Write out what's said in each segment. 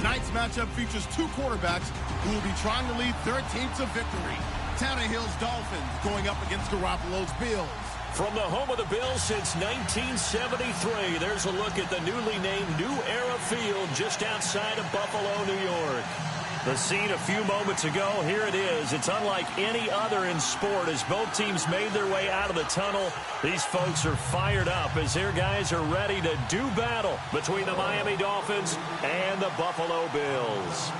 Tonight's matchup features two quarterbacks who will be trying to lead their team to victory. Tannehill's Dolphins going up against Garoppolo's Bills. From the home of the Bills since 1973, there's a look at the newly named New Era Field just outside of Buffalo, New York. The scene a few moments ago, here it is. It's unlike any other in sport as both teams made their way out of the tunnel. These folks are fired up as their guys are ready to do battle between the Miami Dolphins and the Buffalo Bills.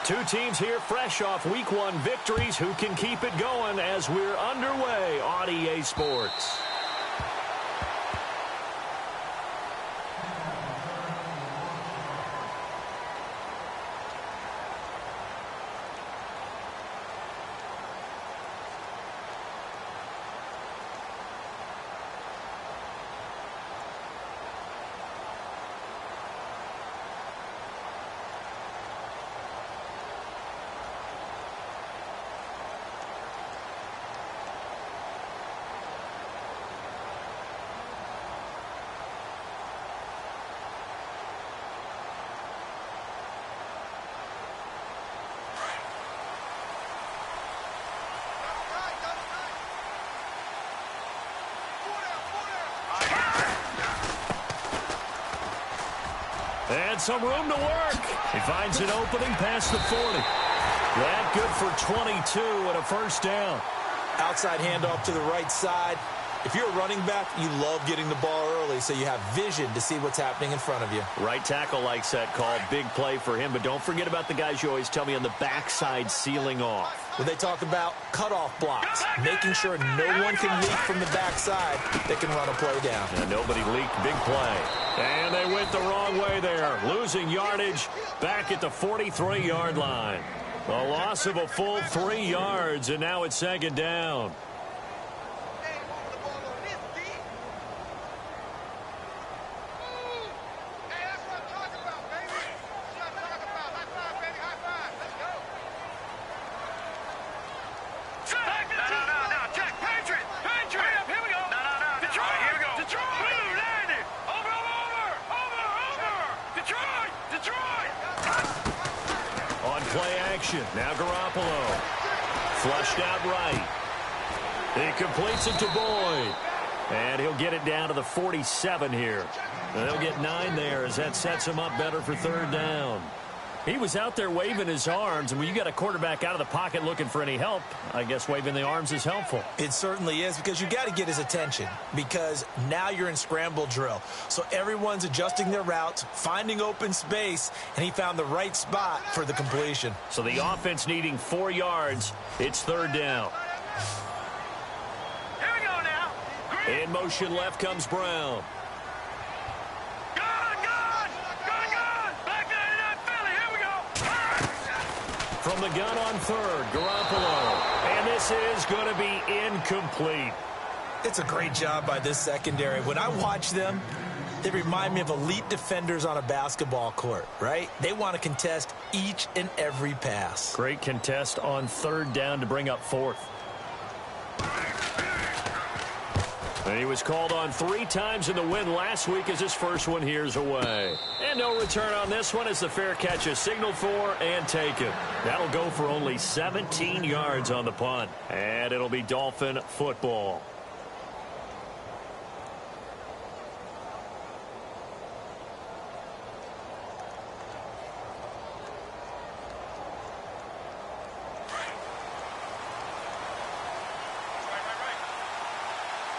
Two teams here fresh off Week 1 victories. Who can keep it going as we're underway on EA Sports? And some room to work. He finds an opening past the 40. That good for 22 and a first down. Outside handoff to the right side. If you're a running back, you love getting the ball early so you have vision to see what's happening in front of you. Right tackle likes that call. Big play for him. But don't forget about the guys you always tell me on the backside sealing off. When they talk about cutoff blocks, making sure no one can leak from the backside, they can run a play down. And nobody leaked. Big play. And they went the wrong way there. Losing yardage back at the 43-yard line. A loss of a full 3 yards, and now it's second down. Now Garoppolo. Flushed out right. He completes it to Boyd. And he'll get it down to the 47 here. And they'll get 9 there as that sets him up better for third down. He was out there waving his arms, and when you got a quarterback out of the pocket looking for any help, I guess waving the arms is helpful. It certainly is, because you got to get his attention, because now you're in scramble drill. So everyone's adjusting their routes, finding open space, and he found the right spot for the completion. So the offense needing 4 yards. It's third down. Here we go now. In motion left comes Brown. From the gun on third, Garoppolo. And this is going to be incomplete. It's a great job by this secondary. When I watch them, they remind me of elite defenders on a basketball court, right? They want to contest each and every pass. Great contest on third down to bring up fourth. And he was called on 3 times in the win last week as his first one here's away. And no return on this one as the fair catch is signaled for and taken. That'll go for only 17 yards on the punt. And it'll be Dolphin football.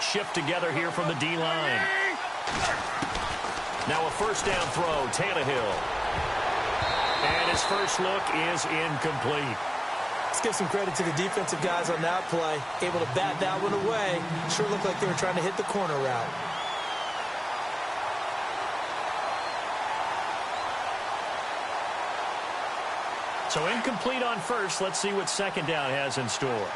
Shift together here from the D-line. Now a first down throw, Tannehill. And his first look is incomplete. Let's give some credit to the defensive guys on that play. Able to bat that one away. Sure looked like they were trying to hit the corner route. So incomplete on first. Let's see what second down has in store.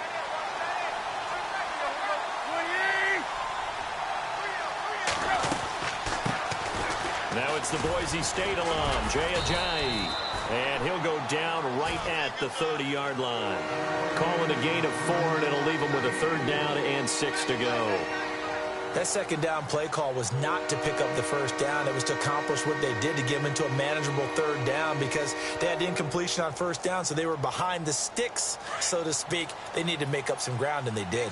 Now it's the Boise State alum, Jay Ajayi. And he'll go down right at the 30-yard line. Calling a gain of 4, and it'll leave him with a 3rd down and 6 to go. That 2nd down play call was not to pick up the 1st down. It was to accomplish what they did to get them into a manageable 3rd down because they had the incompletion on 1st down, so they were behind the sticks, so to speak. They needed to make up some ground, and they did.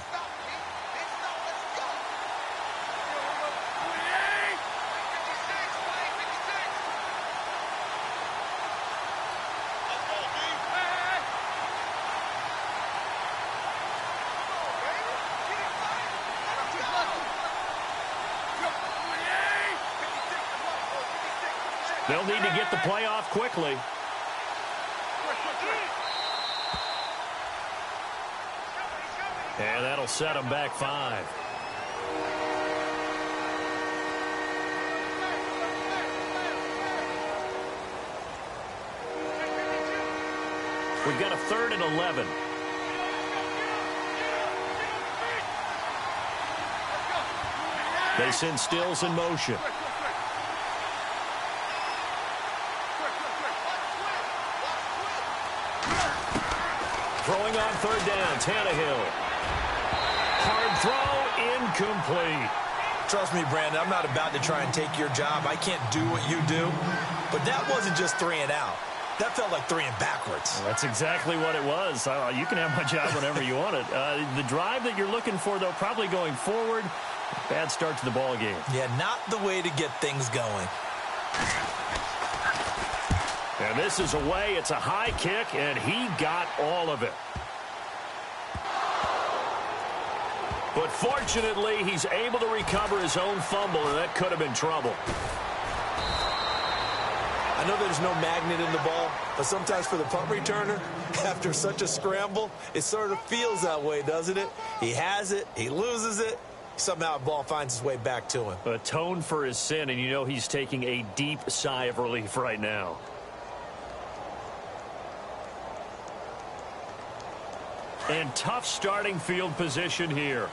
They'll need to get the play off quickly. And that'll set them back 5. We've got a 3rd and 11. They send Stills in motion. Throwing on 3rd down, Tannehill. Hard throw, incomplete. Trust me, Brandon, I'm not about to try and take your job. I can't do what you do. But that wasn't just 3 and out. That felt like 3 and backwards. Well, that's exactly what it was. You can have my job whenever you want it. The drive that you're looking for, though, probably going forward. Bad start to the ball game. Yeah, not the way to get things going. And this is away. It's a high kick, and he got all of it. But fortunately, he's able to recover his own fumble, and that could have been trouble. I know there's no magnet in the ball, but sometimes for the punt returner, after such a scramble, it sort of feels that way, doesn't it? He has it, he loses it, somehow the ball finds its way back to him. Atone for his sin, and you know he's taking a deep sigh of relief right now. And tough starting field position here.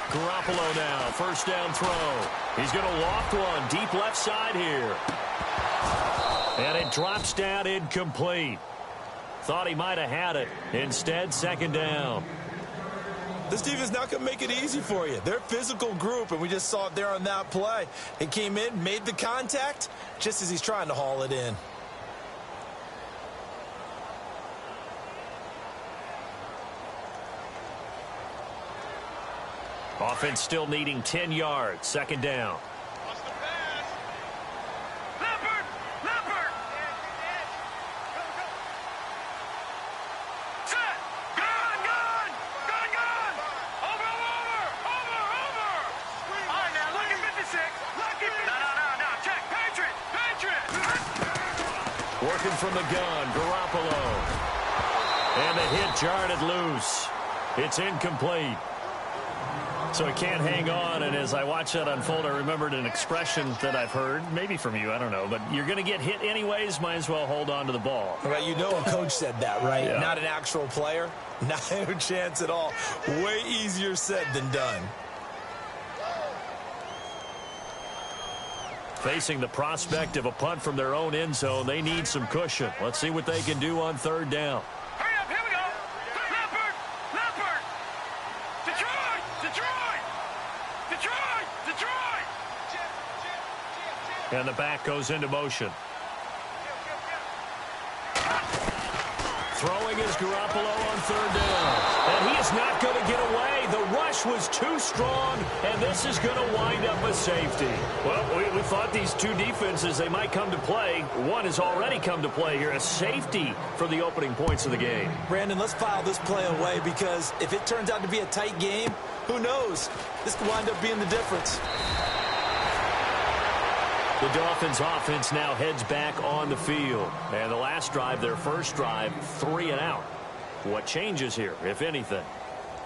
Garoppolo now, 1st down throw. He's going to loft one deep left side here. And it drops down incomplete. Thought he might have had it. Instead, 2nd down. This defense not going to make it easy for you. They're a physical group, and we just saw it there on that play. He came in, made the contact, just as he's trying to haul it in. Offense still needing 10 yards. 2nd down. Leopard! Set! Gun! Over! All right, now, lucky 56. No. Check. Patriot! Working from the gun, Garoppolo. And the hit jarred it loose. It's incomplete. So he can't hang on, and as I watch that unfold, I remembered an expression that I've heard, maybe from you, I don't know, but you're going to get hit anyways, might as well hold on to the ball. Right, you know a coach said that, right? Yeah. Not an actual player. Not a chance at all. Way easier said than done. Facing the prospect of a punt from their own end zone, they need some cushion. Let's see what they can do on 3rd down. Hurry up, here we go. Leopard! Detroit! And the back goes into motion. Throwing is Garoppolo on 3rd down. And he is not going to get away. The rush was too strong, and this is going to wind up a safety. Well, we thought these two defenses, they might come to play. One has already come to play here, a safety for the opening points of the game. Brandon, let's file this play away because if it turns out to be a tight game, who knows? This could wind up being the difference. The Dolphins offense now heads back on the field. And the last drive, their first drive, 3 and out. What changes here, if anything?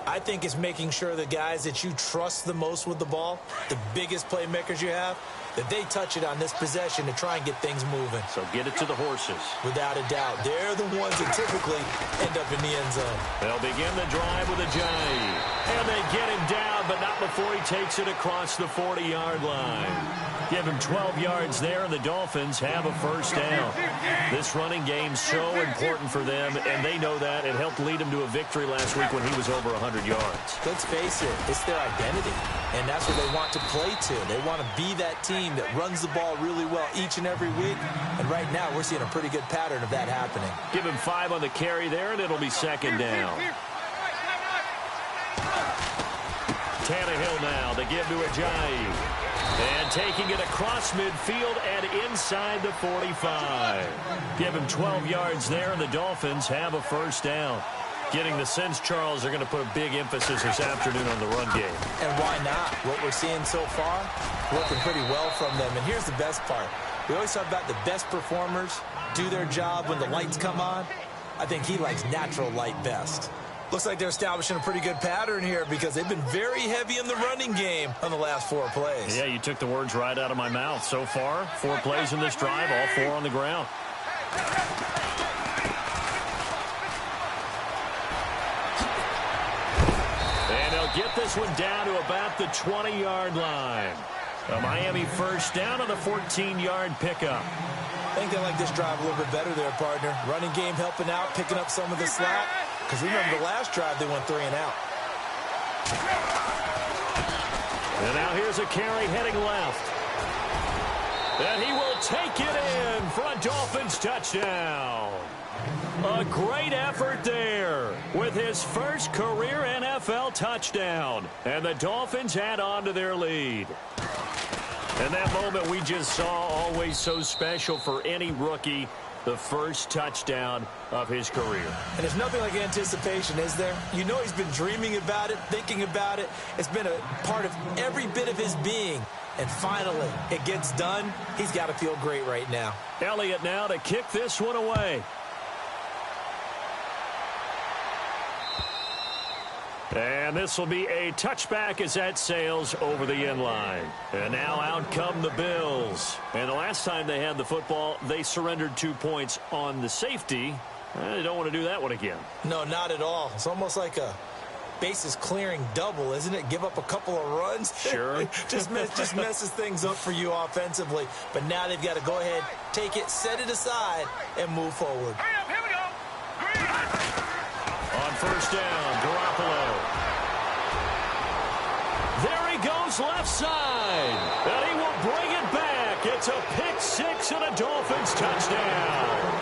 I think it's making sure the guys that you trust the most with the ball, the biggest playmakers you have, that they touch it on this possession to try and get things moving. So get it to the horses. Without a doubt. They're the ones that typically end up in the end zone. They'll begin the drive with a jive. And they get him down, but not before he takes it across the 40-yard line. Give him 12 yards there, and the Dolphins have a first down. This running game's so important for them, and they know that. It helped lead them to a victory last week when he was over 100 yards. Let's face it, it's their identity, and that's what they want to play to. They want to be that team that runs the ball really well each and every week, and right now we're seeing a pretty good pattern of that happening. Give him 5 on the carry there, and it'll be second down. Tannehill now, they give to Ajayi. And taking it across midfield and inside the 45. Give him 12 yards there, and the Dolphins have a first down. Getting the sense, Charles, they're going to put a big emphasis this afternoon on the run game. And why not? What we're seeing so far, working pretty well from them. And here's the best part. We always talk about the best performers do their job when the lights come on. I think he likes natural light best. Looks like they're establishing a pretty good pattern here because they've been very heavy in the running game on the last 4 plays. Yeah, you took the words right out of my mouth. So far, 4 plays in this drive, all 4 on the ground. And they'll get this one down to about the 20-yard line. A Miami first down on the 14-yard pickup. I think they like this drive a little bit better there, partner. Running game helping out, picking up some of the slack. Because remember, the last drive, they went 3 and out. And now here's a carry heading left. And he will take it in for a Dolphins touchdown. A great effort there with his first career NFL touchdown. And the Dolphins add on to their lead. And that moment we just saw, always so special for any rookie. The first touchdown of his career. And there's nothing like anticipation, is there? You know he's been dreaming about it, thinking about it. It's been a part of every bit of his being. And finally, it gets done. He's got to feel great right now. Elliott now to kick this one away. And this will be a touchback as that sails over the end line. And now out come the Bills. And the last time they had the football, they surrendered 2 points on the safety. They don't want to do that one again. No, not at all. It's almost like a bases clearing double, isn't it? Give up a couple of runs. Sure. just messes things up for you offensively. But now they've got to go ahead, take it, set it aside, and move forward. Here we go. On first down, Garoppolo. There he goes left side. And he will bring it back. It's a pick 6 and a Dolphins touchdown.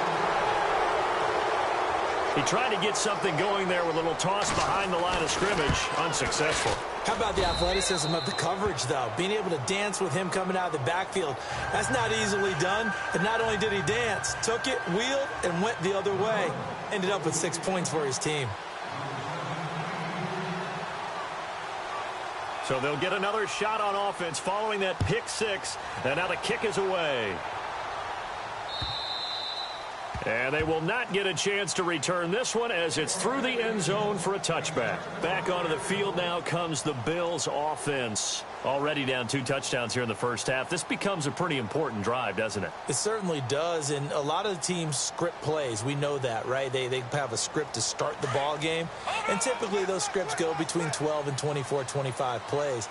He tried to get something going there with a little toss behind the line of scrimmage. Unsuccessful. How about the athleticism of the coverage, though? Being able to dance with him coming out of the backfield. That's not easily done. And not only did he dance, took it, wheeled, and went the other way. Ended up with 6 points for his team. So they'll get another shot on offense following that pick 6. And now the kick is away. And they will not get a chance to return this one as it's through the end zone for a touchback. Back onto the field now comes the Bills offense. Already down 2 touchdowns here in the first half. This becomes a pretty important drive, doesn't it? It certainly does, and a lot of the teams script plays. We know that, right? They have a script to start the ball game, and typically those scripts go between 12 and 24, 25 plays.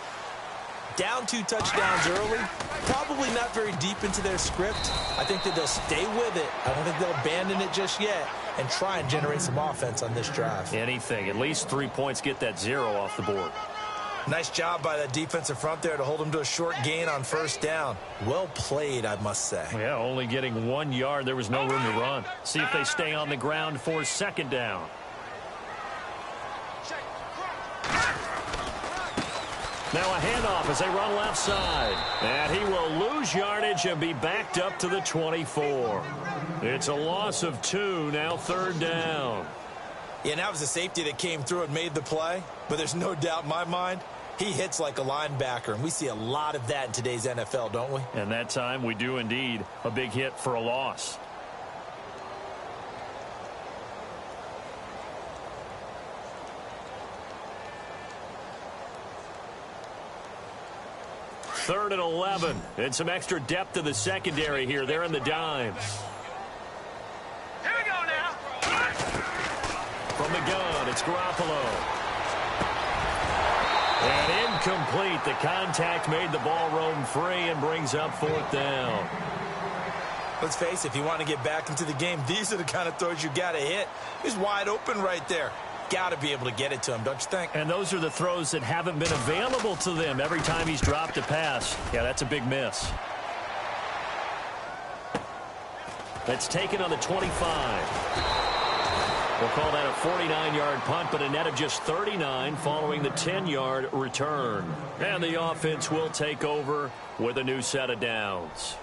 Down 2 touchdowns early, probably not very deep into their script. I think that they'll stay with it. I don't think they'll abandon it just yet and try and generate some offense on this drive. Anything. At least 3 points, get that 0 off the board. Nice job by that defensive front there to hold him to a short gain on first down. Well played, I must say. Yeah, only getting 1 yard. There was no room to run. See if they stay on the ground for second down. Now a handoff as they run left side. And he will lose yardage and be backed up to the 24. It's a loss of 2, now third down. Yeah, and that was a safety that came through and made the play. But there's no doubt in my mind, he hits like a linebacker. And we see a lot of that in today's NFL, don't we? And that time we do indeed. A big hit for a loss. 3rd and 11. And some extra depth to the secondary here. They're in the dime. Here we go now. From the gun, it's Garoppolo. And incomplete. The contact made the ball roam free and brings up 4th down. Let's face it, if you want to get back into the game, these are the kind of throws you got to hit. He's wide open right there. Got to be able to get it to him, don't you think? And those are the throws that haven't been available to them every time he's dropped a pass. Yeah, that's a big miss. That's taken on the 25. We'll call that a 49-yard punt, but a net of just 39 following the 10-yard return. And the offense will take over with a new set of downs.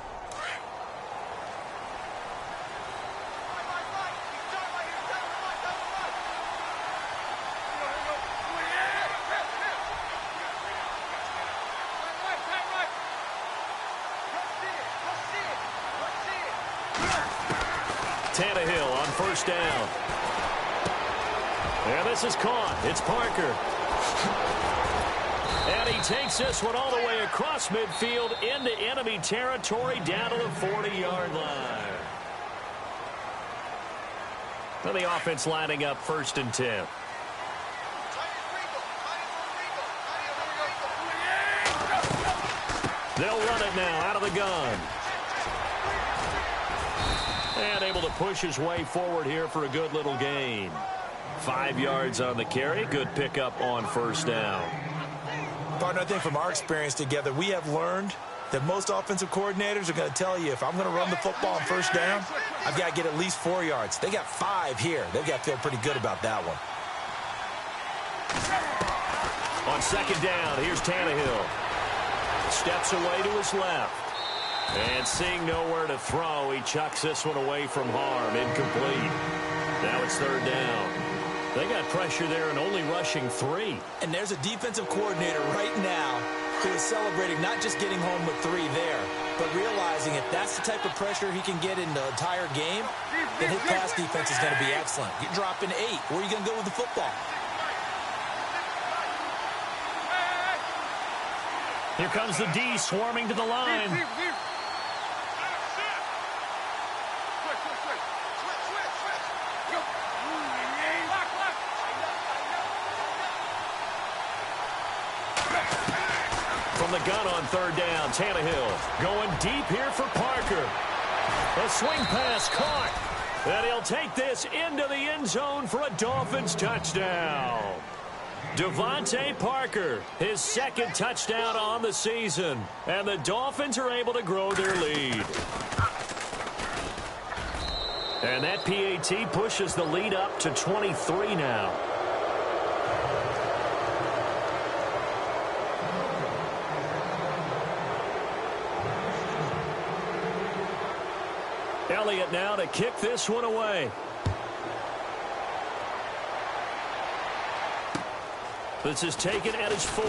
Tannehill on 1st down. And this is caught. It's Parker. And he takes this one all the way across midfield into enemy territory down to the 40-yard line. And the offense lining up 1st and 10. They'll run it now out of the gun. And able to push his way forward here for a good little gain. 5 yards on the carry. Good pickup on 1st down. Partner, I think from our experience together, we have learned that most offensive coordinators are going to tell you, if I'm going to run the football on 1st down, I've got to get at least 4 yards. They got 5 here. They've got to feel pretty good about that one. On 2nd down, here's Tannehill. Steps away to his left. And seeing nowhere to throw, he chucks this one away from harm. Incomplete. Now it's 3rd down. They got pressure there and only rushing 3. And there's a defensive coordinator right now who is celebrating not just getting home with 3 there, but realizing if that's the type of pressure he can get in the entire game, then his pass defense is going to be excellent. You're dropping 8. Where are you going to go with the football? Here comes the D swarming to the line. From the gun on 3rd down, Tannehill going deep here for Parker. A swing pass caught. And he'll take this into the end zone for a Dolphins touchdown. Devontae Parker, his 2nd touchdown on the season. And the Dolphins are able to grow their lead. And that PAT pushes the lead up to 23 now. Elliott now to kick this one away. This is taken at his 4.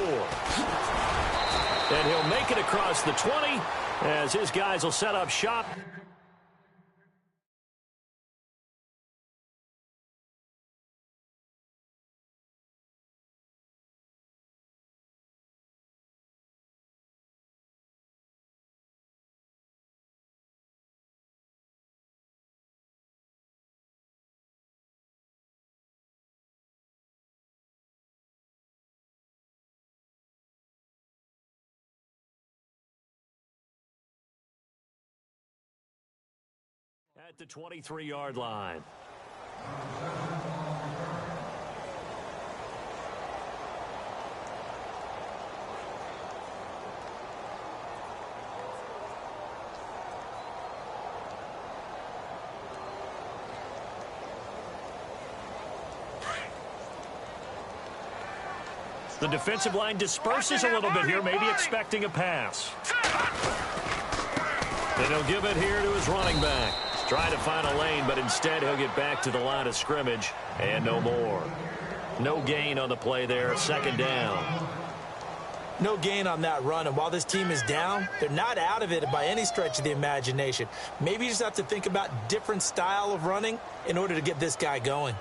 And he'll make it across the 20 as his guys will set up shop. At the 23-yard line. The defensive line disperses a little bit here, maybe expecting a pass. And he'll give it here to his running back. Trying to find a lane, but instead he'll get back to the line of scrimmage and no more. No gain on the play there, 2nd down. No gain on that run, and while this team is down, they're not out of it by any stretch of the imagination. Maybe you just have to think about different style of running in order to get this guy going.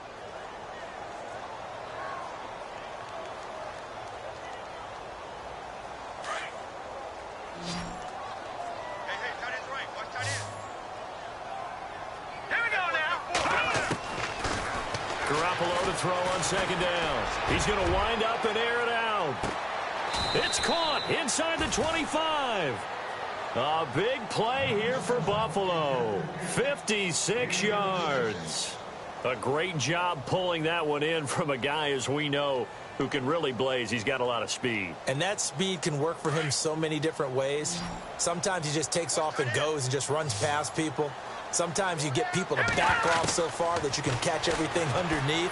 Garoppolo to throw on second down. He's going to wind up and air it out. It's caught inside the 25. A big play here for Buffalo. 56 yards. A great job pulling that one in from a guy, as we know, who can really blaze. He's got a lot of speed. And that speed can work for him so many different ways. Sometimes he just takes off and goes and just runs past people. Sometimes you get people to back off so far that you can catch everything underneath.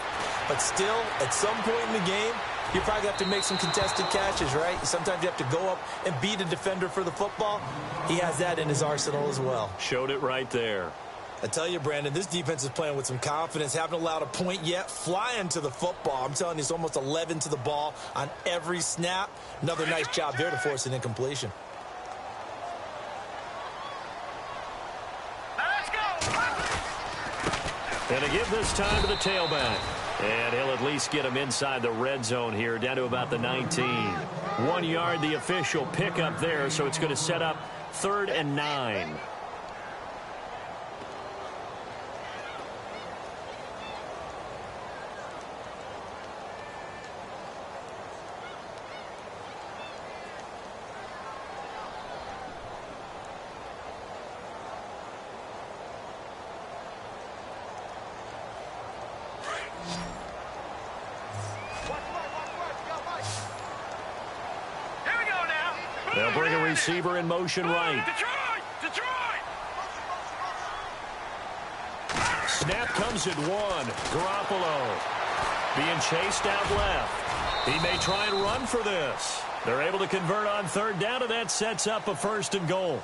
But still, at some point in the game, you probably have to make some contested catches, right? Sometimes you have to go up and beat a defender for the football. He has that in his arsenal as well. Showed it right there. I tell you, Brandon, this defense is playing with some confidence. Haven't allowed a point yet. Flying to the football. I'm telling you, it's almost 11 to the ball on every snap. Another nice job there to force an incompletion. Let's go. And to give this time to the tailback. And he'll at least get him inside the red zone here, down to about the 19. 1 yard, the official pickup there, so it's going to set up 3rd and 9. They'll bring a receiver in motion right. Detroit! Snap comes at 1. Garoppolo being chased out left. He may try and run for this. They're able to convert on 3rd down, and that sets up a 1st and goal.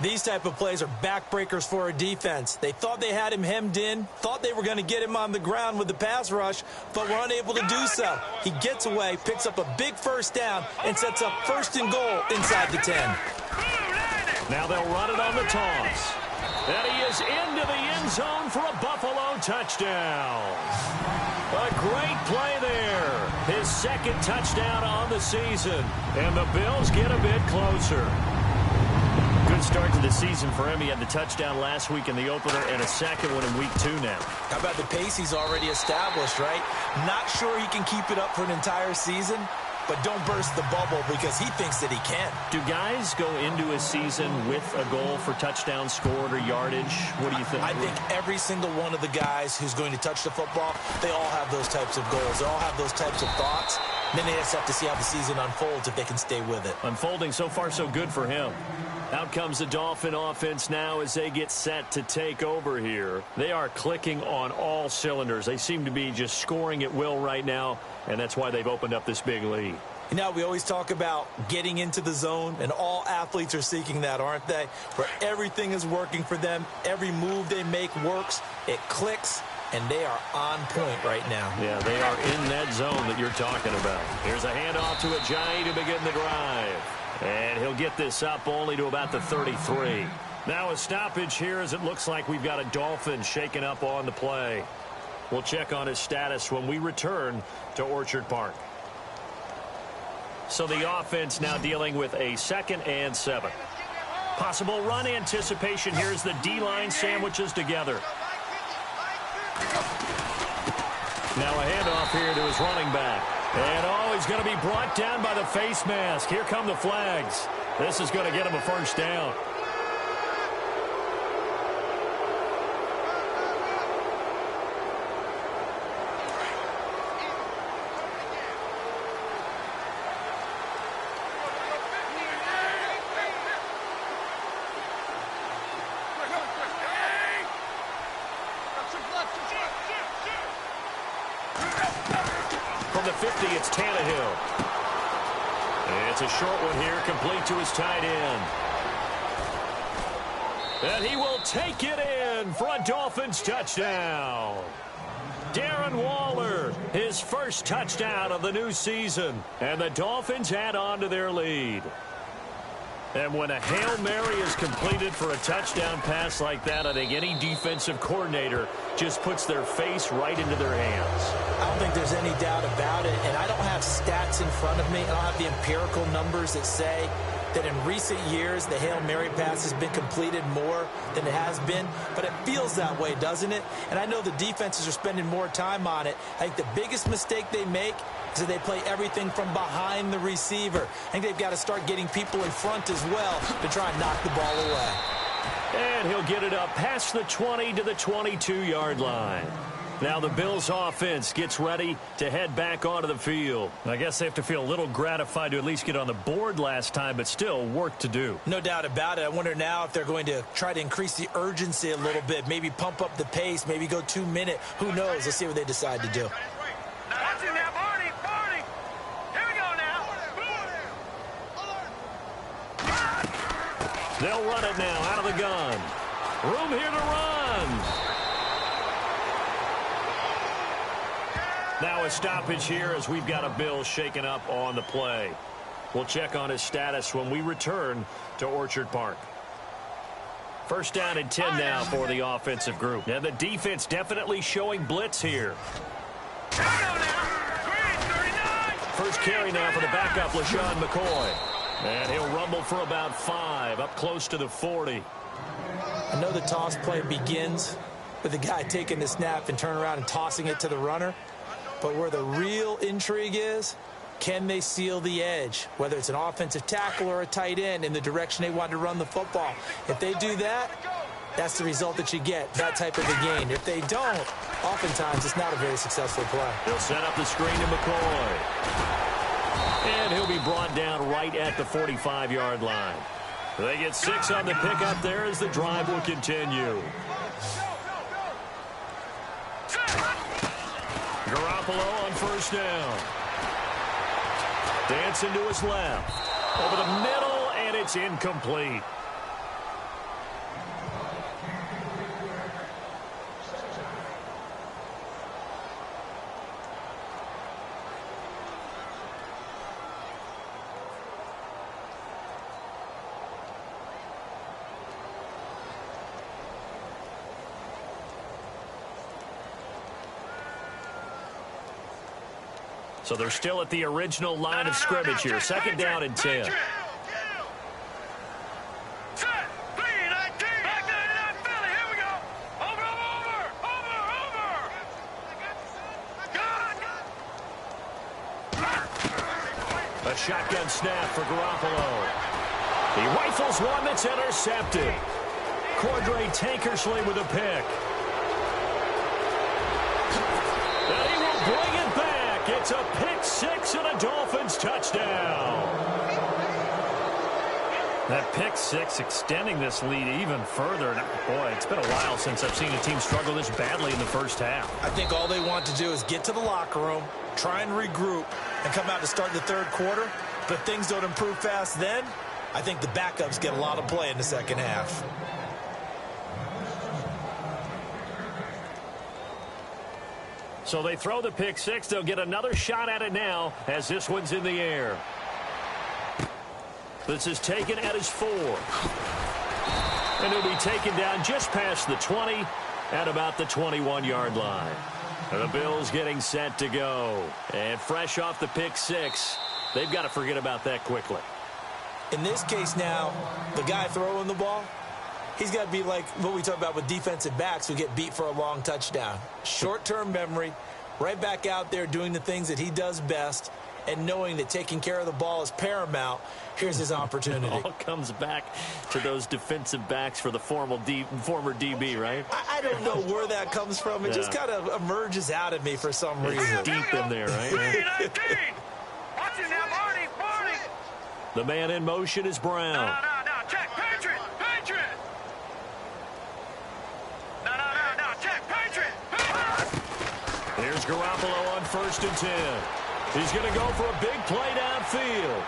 These type of plays are backbreakers for a defense. They thought they had him hemmed in, thought they were going to get him on the ground with the pass rush, but were unable to do so. He gets away, picks up a big 1st down, and sets up 1st and goal inside the 10. Now they'll run it on the toss. And he is into the end zone for a Buffalo touchdown. A great play there. His 2nd touchdown on the season. And the Bills get a bit closer. Good start to the season for him. He had the touchdown last week in the opener and a 2nd one in week 2 now. How about the pace he's already established, right? Not sure he can keep it up for an entire season, but don't burst the bubble because he thinks that he can. Do guys go into a season with a goal for touchdowns scored or yardage? What do you think? I think every single one of the guys who's going to touch the football, they all have those types of goals. They all have those types of thoughts. And then they just have to see how the season unfolds if they can stay with it. Unfolding so far so good for him. Out comes the Dolphin offense now as they get set to take over here. They are clicking on all cylinders. They seem to be just scoring at will right now, and that's why they've opened up this big lead. You know, we always talk about getting into the zone, and all athletes are seeking that, aren't they? Where everything is working for them. Every move they make works. It clicks, and they are on point right now. Yeah, they are in that zone that you're talking about. Here's a handoff to Ajayi to begin the drive. And he'll get this up only to about the 33. Now a stoppage here as it looks like we've got a Dolphin shaken up on the play. We'll check on his status when we return to Orchard Park. So the offense now dealing with a 2nd and 7. Possible run anticipation here as the D-line sandwiches together. Now a handoff here to his running back. And he's going to be brought down by the face mask. Here come the flags. This is going to get him a 1st down. From the 50, it's Tannehill. It's a short one here, complete to his tight end. And he will take it in for a Dolphins touchdown. Darren Waller, his 1st touchdown of the new season. And the Dolphins add on to their lead. And when a Hail Mary is completed for a touchdown pass like that, I think any defensive coordinator just puts their face right into their hands. I don't think there's any doubt about it, and I don't have stats in front of me. I don't have the empirical numbers that say that in recent years the Hail Mary pass has been completed more than it has been, but it feels that way, doesn't it? And I know the defenses are spending more time on it. I think the biggest mistake they make is that they play everything from behind the receiver. I think they've got to start getting people in front as well to try and knock the ball away. And he'll get it up past the 20 to the 22-yard line. Now the Bills offense gets ready to head back onto the field. I guess they have to feel a little gratified to at least get on the board last time, but still work to do. No doubt about it. I wonder now if they're going to try to increase the urgency a little bit, maybe pump up the pace, maybe go 2-minute. Who knows? Let's see what they decide to do. Watch it now, Barney. Here we go now. They'll run it now out of the gun. Room here to run. Now a stoppage here as we've got a Bill shaken up on the play. We'll check on his status when we return to Orchard Park. First down and 10 now for the offensive group. And the defense definitely showing blitz here. First carry now for the backup, LaShawn McCoy. And he'll rumble for about 5, up close to the 40. I know the toss play begins with the guy taking the snap and turn around and tossing it to the runner. But where the real intrigue is, can they seal the edge, whether it's an offensive tackle or a tight end in the direction they want to run the football? If they do that, that's the result that you get, that type of a gain. If they don't, oftentimes it's not a very successful play. He'll set up the screen to McCoy. And he'll be brought down right at the 45-yard line. They get 6 on the pickup there as the drive will continue. Garoppolo on first down. Dancing to his left. Over the middle, and it's incomplete. So they're still at the original line of scrimmage here. Second down and 10. A shotgun snap for Garoppolo. He rifles one that's intercepted. Cordray Tankersley with a pick. And he will bring it back. It's a pick 6 and a Dolphins touchdown. That pick 6 extending this lead even further. Boy, it's been a while since I've seen a team struggle this badly in the first half. I think all they want to do is get to the locker room, try and regroup, and come out to start the third quarter. But if things don't improve fast then, I think the backups get a lot of play in the second half. So they throw the pick 6. They'll get another shot at it now as this one's in the air. This is taken at his 4. And he'll be taken down just past the 20 at about the 21-yard line. And the Bills getting set to go. And fresh off the pick 6, they've got to forget about that quickly. In this case now, the guy throwing the ball, he's got to be like what we talk about with defensive backs who get beat for a long touchdown. Short-term memory, right back out there doing the things that he does best, and knowing that taking care of the ball is paramount. Here's his opportunity. It all comes back to those defensive backs for the former DB, right? I don't know where that comes from. It just kind of emerges out of me for some reason. It's deep in there, right? Watch it now, Barney. The man in motion is Brown. No. Check, Patriot. No. Check, Patriot. Here's Garoppolo on first and 10. He's going to go for a big play downfield.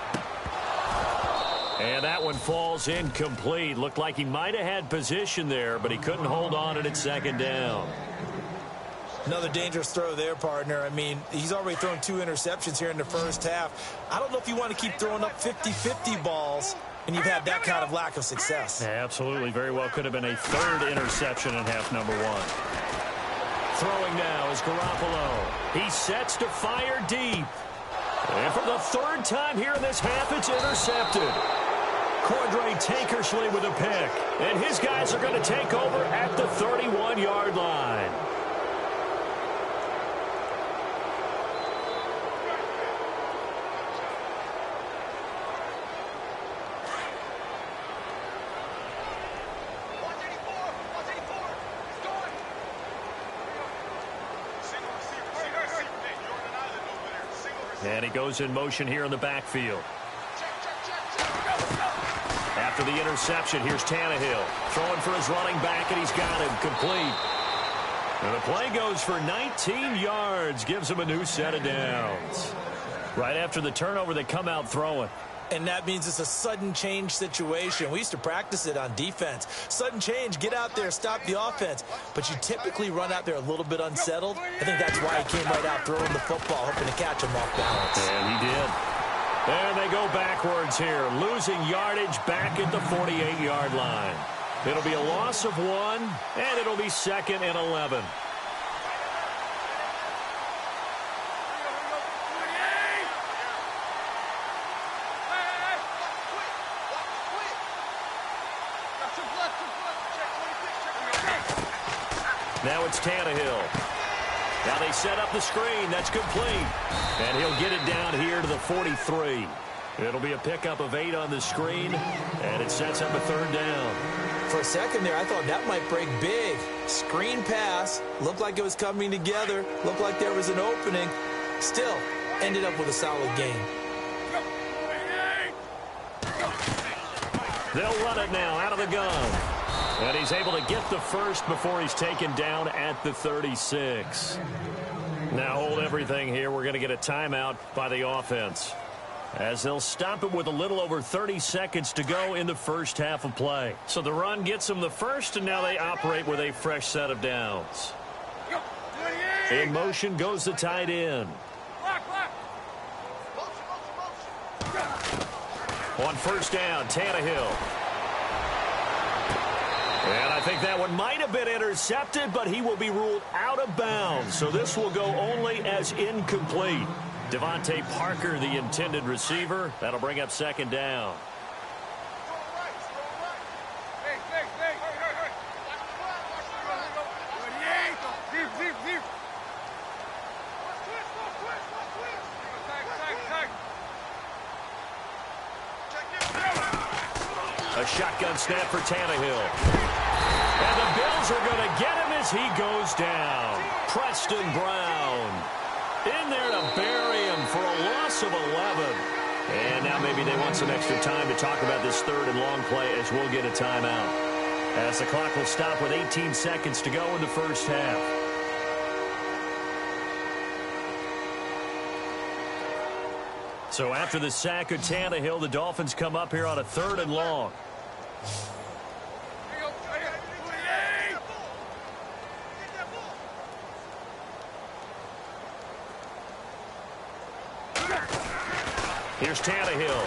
And that one falls incomplete. Looked like he might have had position there, but he couldn't hold on at second down. Another dangerous throw there, partner. I mean, he's already thrown 2 interceptions here in the first half. I don't know if you want to keep throwing up 50-50 balls and you've had that kind of lack of success. Yeah, absolutely. Very well could have been a 3rd interception in half number 1. Throwing now is Garoppolo. He sets to fire deep. And for the 3rd time here in this half, it's intercepted. Cordray Tankersley with a pick. And his guys are going to take over at the 31-yard line. And he goes in motion here in the backfield. After the interception, here's Tannehill. Throwing for his running back, and he's got him complete. And the play goes for 19 yards. Gives him a new set of downs. Right after the turnover, they come out throwing. And that means it's a sudden change situation. We used to practice it on defense. Sudden change, get out there, stop the offense. But you typically run out there a little bit unsettled. I think that's why he came right out throwing the football, hoping to catch him off balance. And he did. And they go backwards here, losing yardage back at the 48-yard line. It'll be a loss of 1, and it'll be 2nd and 11. Now it's Tannehill. Now they set up the screen. That's complete. And he'll get it down here to the 43. It'll be a pickup of 8 on the screen, and it sets up a 3rd down. For a second there, I thought that might break big. Screen pass. Looked like it was coming together. Looked like there was an opening. Still, ended up with a solid game. They'll run it now out of the gun. And he's able to get the first before he's taken down at the 36. Now hold everything here. We're going to get a timeout by the offense, as they'll stop it with a little over 30 seconds to go in the first half of play. So the run gets them the first, and now they operate with a fresh set of downs. In motion goes the tight end. On first down, Tannehill. And I think that one might have been intercepted, but he will be ruled out of bounds. So this will go only as incomplete. Devontae Parker, the intended receiver. That'll bring up 2nd down. A shotgun snap for Tannehill. And the Bills are going to get him as he goes down. Preston Brown in there to bury him for a loss of 11. And now maybe they want some extra time to talk about this 3rd and long play, as we'll get a timeout, as the clock will stop with 18 seconds to go in the first half. So after the sack of Tannehill, the Dolphins come up here on a 3rd and long. Here's Tannehill.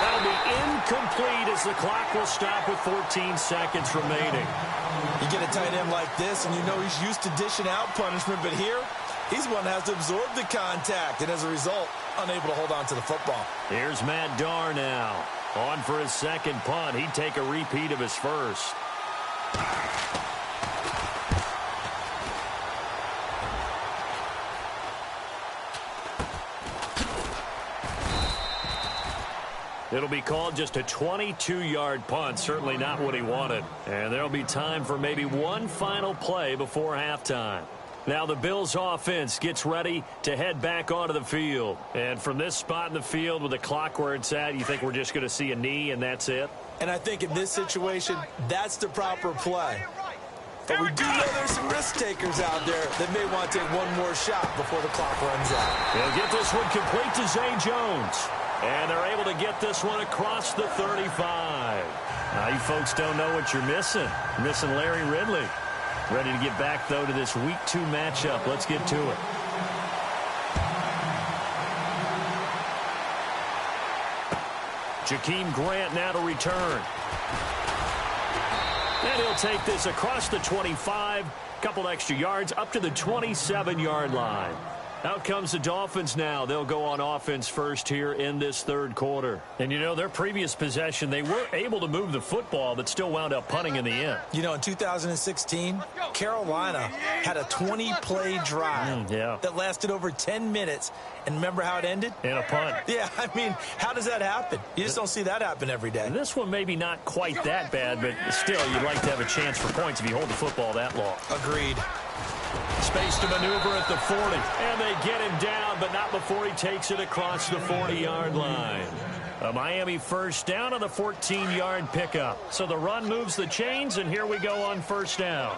That'll be incomplete as the clock will stop with 14 seconds remaining. You get a tight end like this, and you know he's used to dishing out punishment, but here, he's one that has to absorb the contact, and as a result, unable to hold on to the football. Here's Matt Darr now. On for his 2nd punt. He'd take a repeat of his first. It'll be called just a 22-yard punt. Certainly not what he wanted. And there'll be time for maybe one final play before halftime. Now the Bills offense gets ready to head back onto the field. And from this spot in the field with the clock where it's at, you think we're just going to see a knee and that's it? And I think in this situation, that's the proper play. But we do know there's some risk takers out there that may want to take one more shot before the clock runs out. They'll get this one complete to Zay Jones. And they're able to get this one across the 35. Now, you folks don't know what you're missing. You're missing Larry Ridley. Ready to get back, though, to this Week 2 matchup. Let's get to it. Jakeem Grant now to return. And he'll take this across the 25. Couple extra yards up to the 27-yard line. Out comes the Dolphins now. They'll go on offense first here in this third quarter. And, you know, their previous possession, they were able to move the football, but still wound up punting in the end. You know, in 2016, Carolina had a 20-play drive that lasted over 10 minutes. And remember how it ended? In a punt. Yeah, I mean, how does that happen? You just don't see that happen every day. And this one maybe not quite that bad, but still, you'd like to have a chance for points if you hold the football that long. Agreed. Space to maneuver at the 40. And they get him down, but not before he takes it across the 40-yard line. A Miami first down on the 14-yard pickup. So the run moves the chains, and here we go on first down.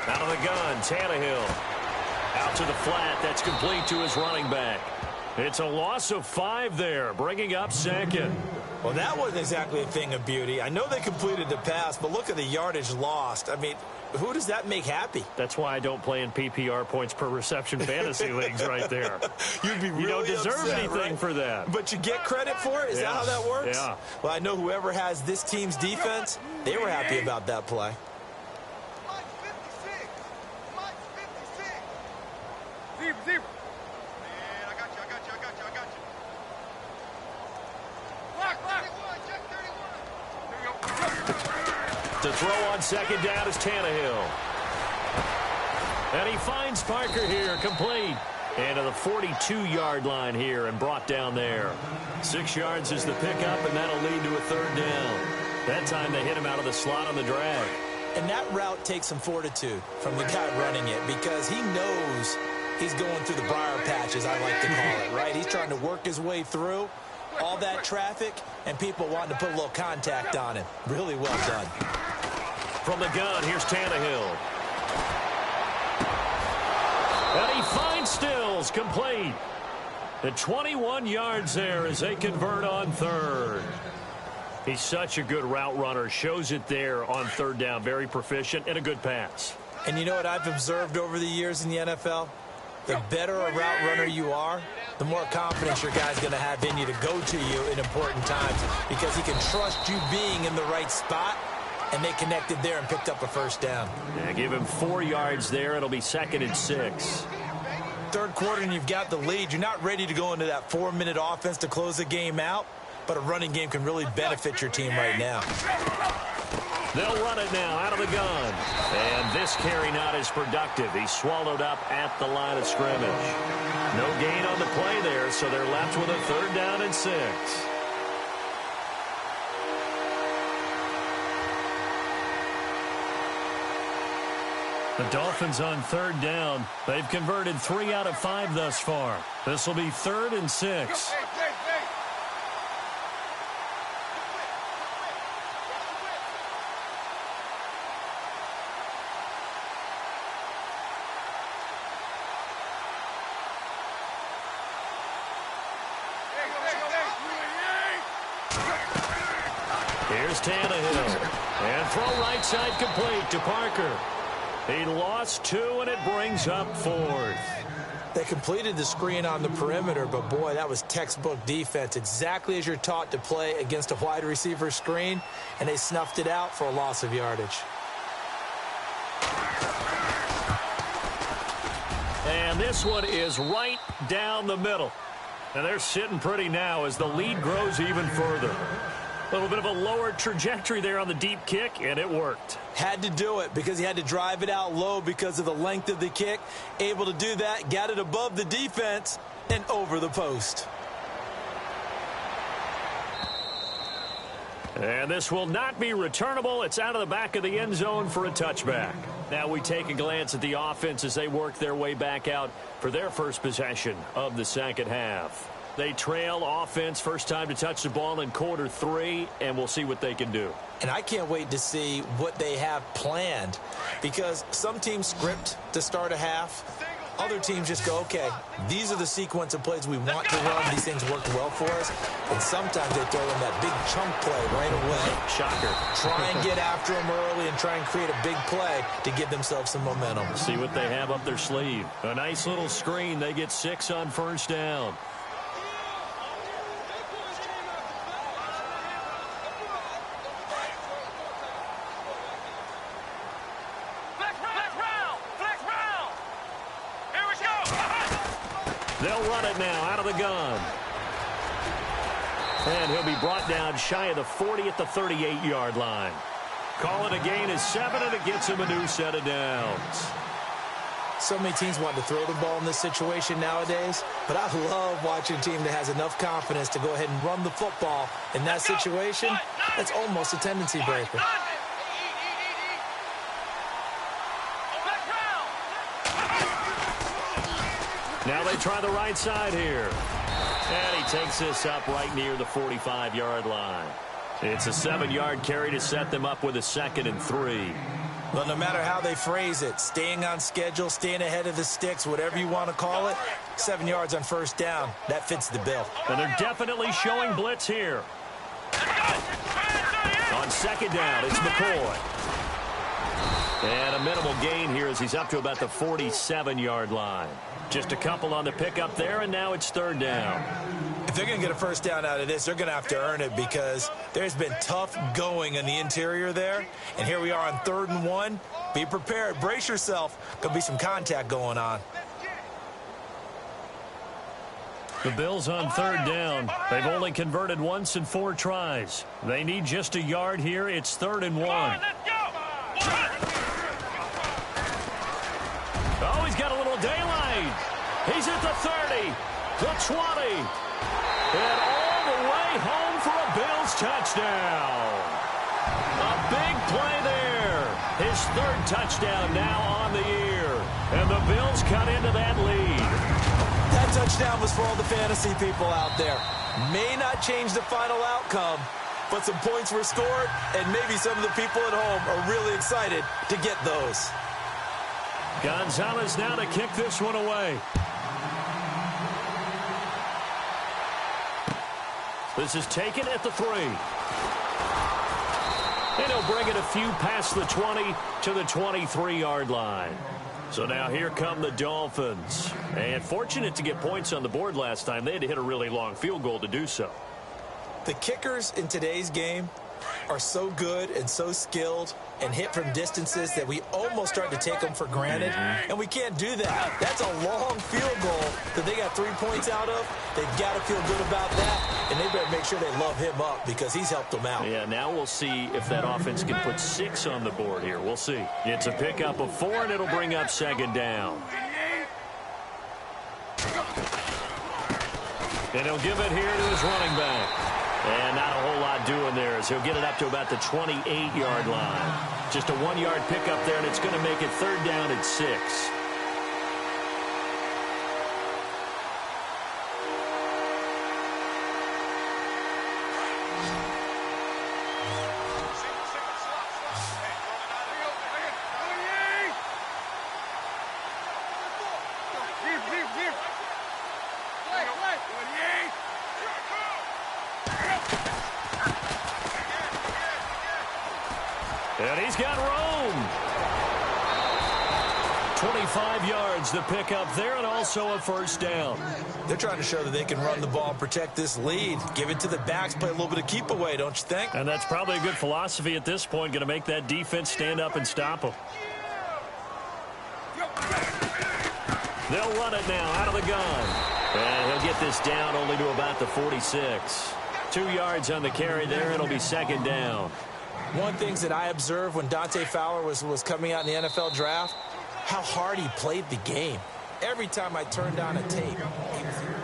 Out of the gun, Tannehill. Out to the flat. That's complete to his running back. It's a loss of 5 there, bringing up second. Well, that wasn't exactly a thing of beauty. I know they completed the pass, but look at the yardage lost. I mean, who does that make happy? That's why I don't play in PPR points per reception fantasy leagues right there. You'd be really You don't deserve upset, anything right? for that. But you get credit for it? Is that how that works? Yeah. Well, I know whoever has this team's defense, they were happy about that play. Zebra. To throw on second down is Tannehill. And he finds Parker here, complete. And to the 42-yard line here and brought down there. 6 yards is the pickup, and that'll lead to a third down. That time they hit him out of the slot on the drag. And that route takes some fortitude from the guy running it because he knows he's going through the briar patch, as I like to call it, right? He's trying to work his way through all that traffic and people wanting to put a little contact on him. Really well done. From the gun, here's Tannehill. And he finds Stills, complete. The 21 yards there as they convert on third. He's such a good route runner. Shows it there on third down. Very proficient and a good pass. And you know what I've observed over the years in the NFL? The better a route runner you are, the more confidence your guy's going to have in you to go to you in important times because he can trust you being in the right spot, and they connected there and picked up a first down. Yeah, give him 4 yards there. It'll be 2nd and 6. Third quarter and you've got the lead. You're not ready to go into that 4-minute offense to close the game out, but a running game can really benefit your team right now. They'll run it now out of the gun. And this carry not as productive. He's swallowed up at the line of scrimmage. No gain on the play there, so they're left with a 3rd down and 6. The Dolphins on 3rd down. They've converted 3 out of 5 thus far. This will be 3rd and 6. Here's Tannehill. And throw right side complete to Parker. He lost 2, and it brings up 4th. They completed the screen on the perimeter, but boy, that was textbook defense. Exactly as you're taught to play against a wide receiver screen, and they snuffed it out for a loss of yardage. And this one is right down the middle. And they're sitting pretty now as the lead grows even further. A little bit of a lower trajectory there on the deep kick, and it worked. Had to do it because he had to drive it out low because of the length of the kick. Able to do that, got it above the defense, and over the post. And this will not be returnable. It's out of the back of the end zone for a touchback. Now we take a glance at the offense as they work their way back out for their first possession of the second half. They trail offense, first time to touch the ball in quarter 3, and we'll see what they can do. And I can't wait to see what they have planned because some teams script to start a half. Other teams just go, okay, these are the sequence of plays we want to run. These things worked well for us. And sometimes they throw in that big chunk play right away. Shocker. Try and get after them early and try and create a big play to give themselves some momentum. See what they have up their sleeve. A nice little screen. They get 6 on first down. They'll run it now out of the gun. And he'll be brought down shy of the 40 at the 38-yard line. Call it a gain of 7, and it gets him a new set of downs. So many teams want to throw the ball in this situation nowadays, but I love watching a team that has enough confidence to go ahead and run the football in that situation. That's almost a tendency breaker. Now they try the right side here. And he takes this up right near the 45-yard line. It's a 7-yard carry to set them up with a 2nd and 3. Well, no matter how they phrase it, staying on schedule, staying ahead of the sticks, whatever you want to call it, 7 yards on first down, that fits the bill. And they're definitely showing blitz here. On 2nd down, it's McCoy. And a minimal gain here as he's up to about the 47-yard line. Just a couple on the pickup there, and now it's 3rd down. If they're going to get a first down out of this, they're going to have to earn it because there's been tough going in the interior there. And here we are on 3rd and 1. Be prepared. Brace yourself. Could be some contact going on. The Bills on 3rd down. They've only converted once in 4 tries. They need just a yard here. It's 3rd and 1. Oh, he's got a little daylight. He's at the 30, the 20, and all the way home for a Bills touchdown. A big play there. His 3rd touchdown now on the year, and the Bills cut into that lead. That touchdown was for all the fantasy people out there. May not change the final outcome, but some points were scored, and maybe some of the people at home are really excited to get those. Gonzalez now to kick this one away. This is taken at the 3. And he'll bring it a few past the 20 to the 23-yard line. So now here come the Dolphins. And fortunate to get points on the board last time. They had to hit a really long field goal to do so. The kickers in today's game are so good and so skilled and hit from distances that we almost start to take them for granted, and we can't do that. That's a long field goal that they got 3 points out of. They've got to feel good about that, and they better make sure they love him up because he's helped them out. Yeah, now we'll see if that offense can put 6 on the board here. We'll see. It's a pickup of 4, and it'll bring up 2nd down. And he'll give it here to his running back. And not a whole lot doing there as he'll get it up to about the 28-yard line. Just a 1-yard pickup there, and it's going to make it 3rd down at 6. And he's got room. 25 yards to pick up there, and also a 1st down. They're trying to show that they can run the ball and protect this lead. Give it to the backs, play a little bit of keep away, don't you think? And that's probably a good philosophy at this point, going to make that defense stand up and stop them. They'll run it now out of the gun. And he'll get this down only to about the 46. 2 yards on the carry there. It'll be 2nd down. One thing that I observed when Dante Fowler was coming out in the NFL draft, how hard he played the game. Every time I turned on a tape, he was here.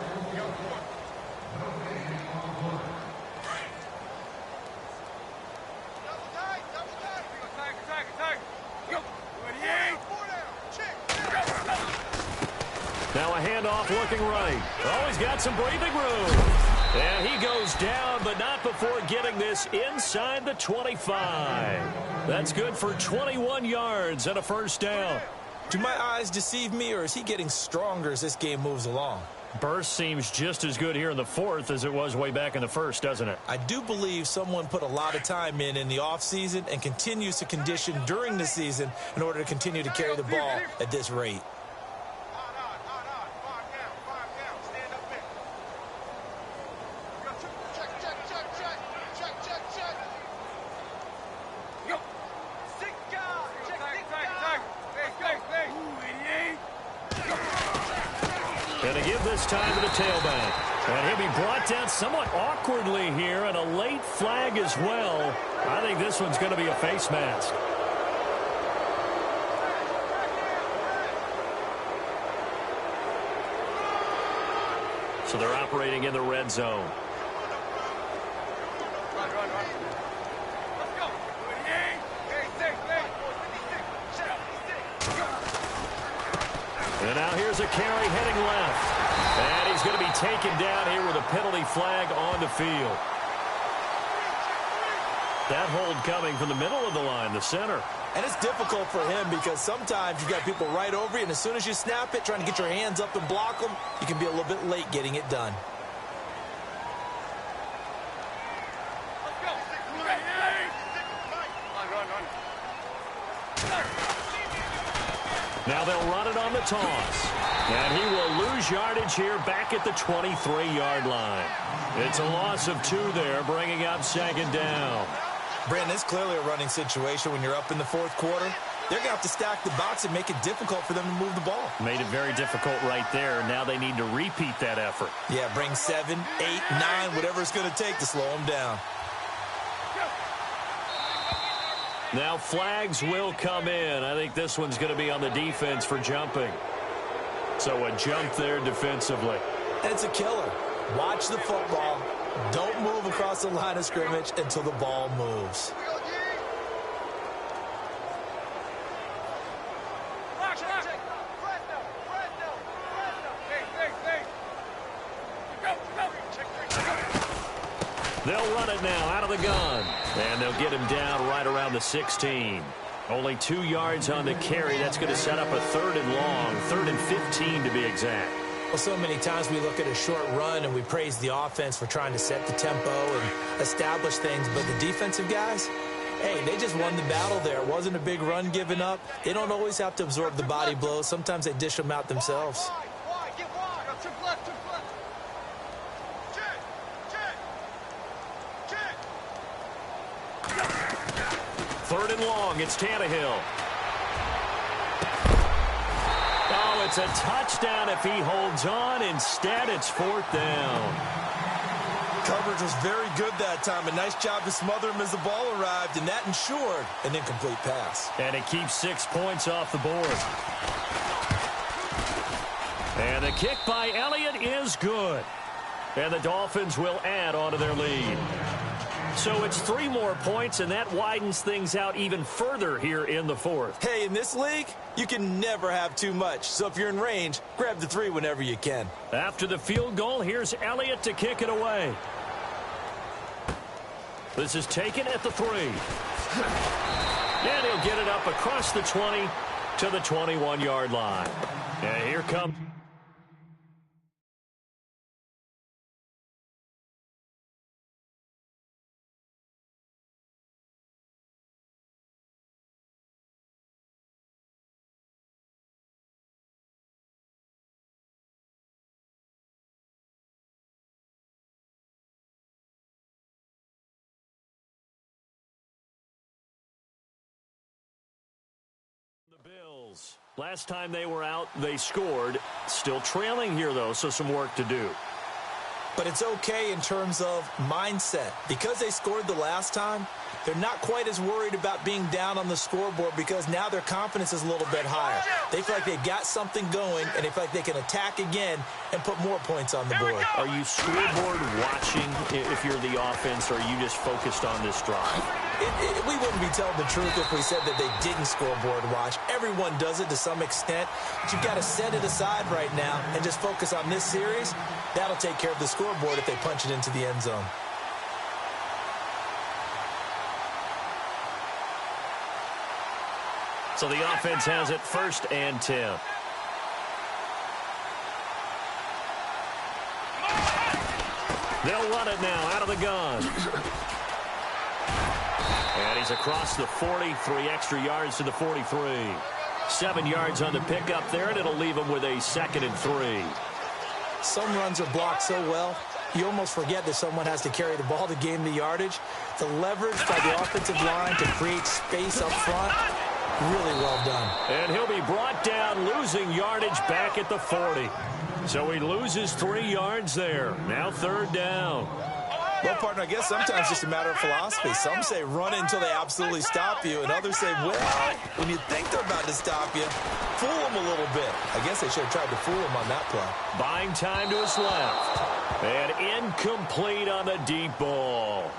Now a handoff looking right. Oh, he's got some breathing room. And he goes down, but not before getting this inside the 25. That's good for 21 yards and a 1st down. Do my eyes deceive me, or is he getting stronger as this game moves along? Burst seems just as good here in the fourth as it was way back in the first, doesn't it? I do believe someone put a lot of time in the offseason and continues to condition during the season in order to continue to carry the ball at this rate. Going to give this time to the tailback. And he'll be brought down somewhat awkwardly here, and a late flag as well. I think this one's going to be a face mask. So they're operating in the red zone. And now here's a carry heading left. And he's going to be taken down here with a penalty flag on the field. That hold coming from the middle of the line, the center. And it's difficult for him because sometimes you've got people right over you, and as soon as you snap it, trying to get your hands up and block them, you can be a little bit late getting it done. Now they'll run it on the toss. And he will lose yardage here back at the 23-yard line. It's a loss of 2 there, bringing up second down. Brandon, it's clearly a running situation when you're up in the fourth quarter. They're going to have to stack the box and make it difficult for them to move the ball. Made it very difficult right there. Now they need to repeat that effort. Yeah, bring 7, 8, 9, whatever it's going to take to slow them down. Now flags will come in. I think this one's going to be on the defense for jumping. So a jump there defensively. And it's a killer. Watch the football. Don't move across the line of scrimmage until the ball moves. They'll run it now out of the gun. And they'll get him down right around the 16. Only 2 yards on the carry. That's going to set up a 3rd and long, 3rd and 15 to be exact. Well, so many times we look at a short run and we praise the offense for trying to set the tempo and establish things. But the defensive guys, hey, they just won the battle there. It wasn't a big run given up. They don't always have to absorb the body blows. Sometimes they dish them out themselves. Third and long, it's Tannehill. Oh, it's a touchdown if he holds on. Instead, it's 4th down. Coverage was very good that time. A nice job to smother him as the ball arrived, and that ensured an incomplete pass. And it keeps 6 points off the board. And the kick by Elliott is good. And the Dolphins will add on to their lead. So it's 3 more points, and that widens things out even further here in the fourth. Hey, in this league, you can never have too much. So if you're in range, grab the 3 whenever you can. After the field goal, here's Elliott to kick it away. This is taken at the 3. And he'll get it up across the 20 to the 21-yard line. And here comes... Bills. Last time they were out, they scored. Still trailing here, though, so some work to do. But it's okay in terms of mindset. Because they scored the last time, they're not quite as worried about being down on the scoreboard because now their confidence is a little bit higher. They feel like they've got something going, and they feel like they can attack again and put more points on the board. Are you scoreboard watching if you're the offense, or are you just focused on this drive? We wouldn't be telling the truth if we said that they didn't scoreboard watch. Everyone does it to some extent, but you've got to set it aside right now and just focus on this series. That'll take care of the scoreboard if they punch it into the end zone. So the offense has it 1st and 10. They'll run it now out of the gun. And he's across the 40, 3 extra yards to the 43. 7 yards on the pickup there, and it'll leave him with a 2nd and 3. Some runs are blocked so well, you almost forget that someone has to carry the ball to gain the yardage. The leverage by the offensive line to create space up front, really well done. And he'll be brought down, losing yardage back at the 40. So he loses 3 yards there. Now 3rd down. Well, partner, I guess sometimes it's just a matter of philosophy. Some say run it until they absolutely stop you, and others say, well, when you think they're about to stop you, fool them a little bit. I guess they should have tried to fool him on that play. Buying time to his left. And incomplete on the deep ball.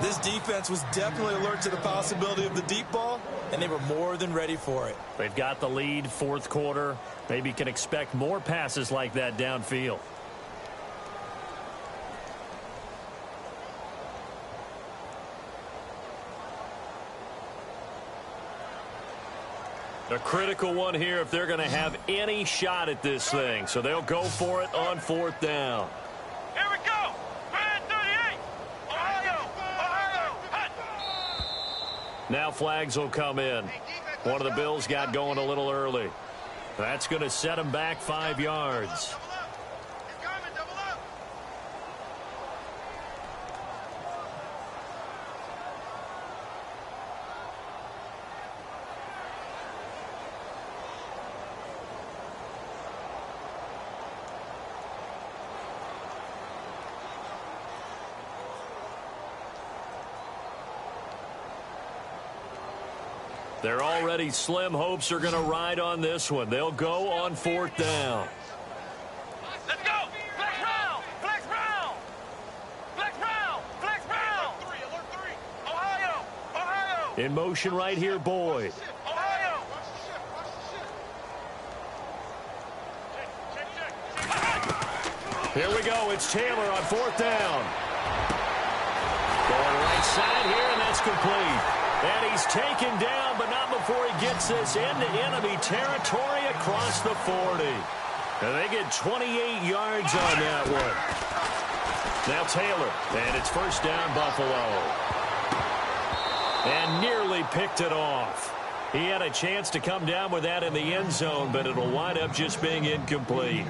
This defense was definitely alert to the possibility of the deep ball, and they were more than ready for it. They've got the lead, 4th quarter. Maybe can expect more passes like that downfield. A critical one here if they're going to have any shot at this thing. So they'll go for it on 4th down. Here we go. Brand 38. Ohio. Hut. Now flags will come in. One of the Bills got going a little early. That's going to set them back 5 yards. Their already slim hopes are going to ride on this one. They'll go on 4th down. Let's go. Flex round. Flex round. Flex round. Flex round. Alert 3. Ohio. In motion right here, Boyd. Ohio. Here we go. It's Taylor on 4th down. Going right side here, and that's complete. And he's taken down, but not before he gets this into enemy territory across the 40. And they get 28 yards on that one. Now Taylor, and it's 1st down, Buffalo. And nearly picked it off. He had a chance to come down with that in the end zone, but it'll wind up just being incomplete.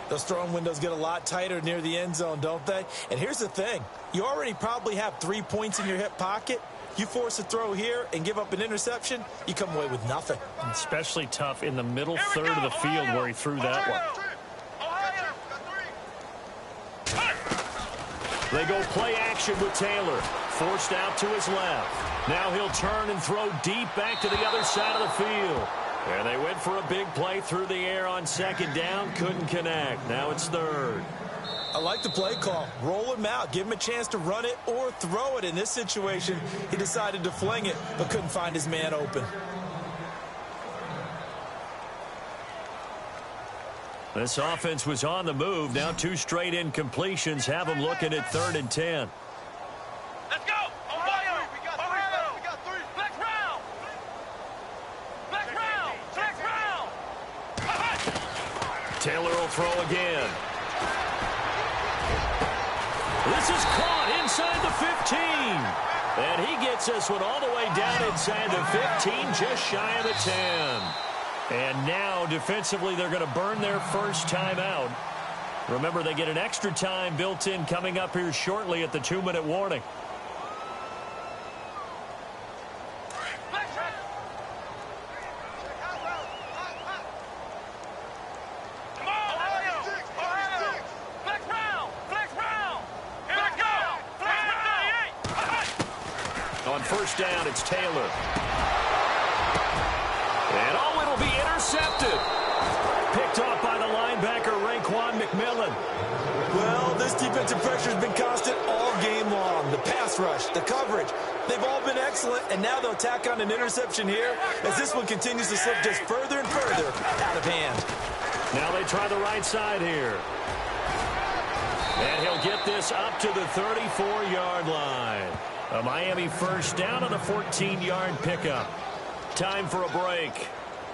Those throwing windows get a lot tighter near the end zone, don't they? And here's the thing. You already probably have 3 points in your hip pocket. You force a throw here and give up an interception, you come away with nothing. Especially tough in the middle third of the field where he threw that one. They go play action with Taylor. Forced out to his left. Now he'll turn and throw deep back to the other side of the field. And they went for a big play through the air on 2nd down. Couldn't connect. Now it's 3rd. I like the play call. Roll him out. Give him a chance to run it or throw it. In this situation, he decided to fling it, but couldn't find his man open. This offense was on the move. Now 2 straight incompletions have them looking at 3rd and 10. Let's go. Ohio. We got 3. Flex round. Flex round. Flex round. Taylor will throw again. This is caught inside the 15. And he gets this one all the way down inside the 15, just shy of the 10. And now, defensively, they're going to burn their first timeout. Remember, they get an extra time built in coming up here shortly at the 2-minute warning. On 1st down, it's Taylor. And it'll be intercepted. Picked off by the linebacker, Raekwon McMillan. Well, this defensive pressure has been constant all game long. The pass rush, the coverage, they've all been excellent, and now they'll tack on an interception here as this one continues to slip just further and further out of hand. Now they try the right side here. And he'll get this up to the 34-yard line. A Miami 1st down on a 14-yard pickup. Time for a break.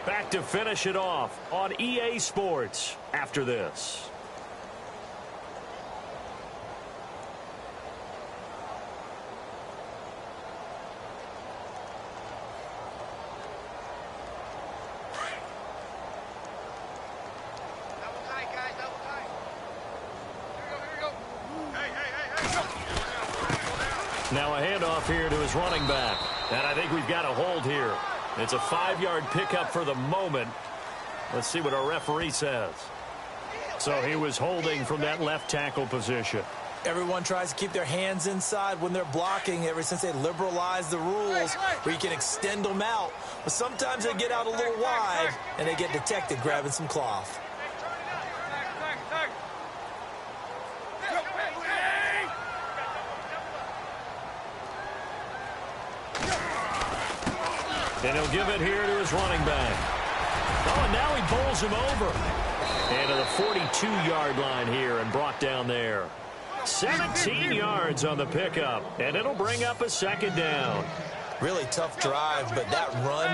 Back to finish it off on EA Sports after this. Now a handoff here to his running back. And I think we've got a hold here. It's a 5-yard pickup for the moment. Let's see what our referee says. So he was holding from that left tackle position. Everyone tries to keep their hands inside when they're blocking ever since they liberalized the rules where you can extend them out. But sometimes they get out a little wide and they get detected grabbing some cloth. And he'll give it here to his running back. Oh, and now he bowls him over. And to the 42-yard line here and brought down there. 17 yards on the pickup, and it'll bring up a second down. Really tough drive, but that run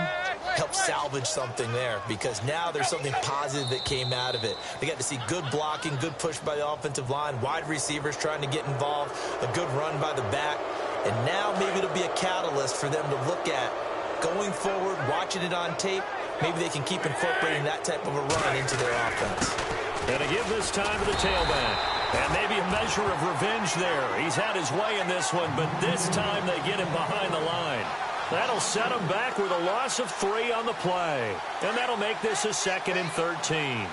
helped salvage something there because now there's something positive that came out of it. They got to see good blocking, good push by the offensive line, wide receivers trying to get involved, a good run by the back, and now maybe it'll be a catalyst for them to look at going forward, watching it on tape. Maybe they can keep incorporating that type of a run into their offense. And to give this time to the tailback. And maybe a measure of revenge there. He's had his way in this one, but this time they get him behind the line. That'll set him back with a loss of 3 on the play. And that'll make this a 2nd and 13.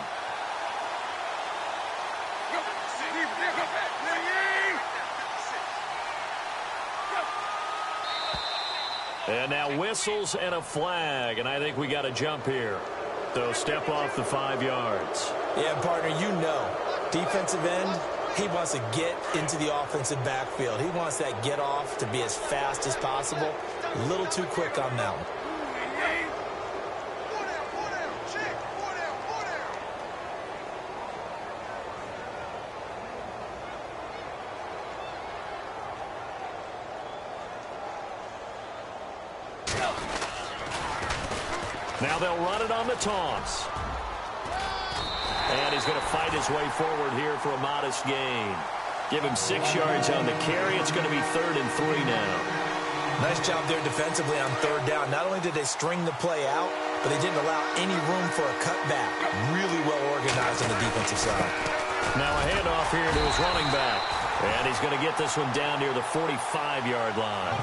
And now whistles and a flag, and I think we got a jump here. So step off the 5 yards. Yeah, partner, you know, defensive end, he wants to get into the offensive backfield. He wants that get off to be as fast as possible. A little too quick on that one. Now they'll run it on the toss. And he's going to fight his way forward here for a modest gain. Give him 6 yards on the carry. It's going to be 3rd and 3 now. Nice job there defensively on 3rd down. Not only did they string the play out, but they didn't allow any room for a cutback. Really well organized on the defensive side. Now a handoff here to his running back. And he's going to get this one down near the 45-yard line.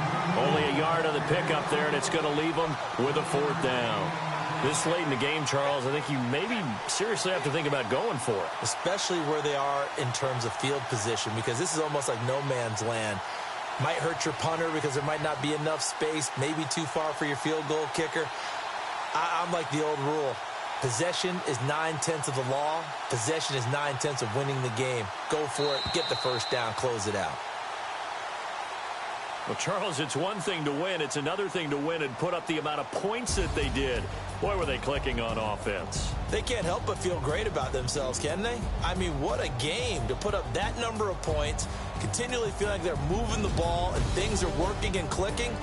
Only a yard on the pickup there, and it's going to leave him with a 4th down. This late in the game, Charles, I think you maybe seriously have to think about going for it. Especially where they are in terms of field position, because this is almost like no man's land. Might hurt your punter because there might not be enough space, maybe too far for your field goal kicker. I'm like the old rule. Possession is 9/10 of the law. Possession is 9/10 of winning the game. Go for it, get the 1st down, close it out. Well, Charles, it's one thing to win. It's another thing to win and put up the amount of points that they did. Boy, were they clicking on offense. They can't help but feel great about themselves, can they? I mean, what a game to put up that number of points, continually feel like they're moving the ball and things are working and clicking.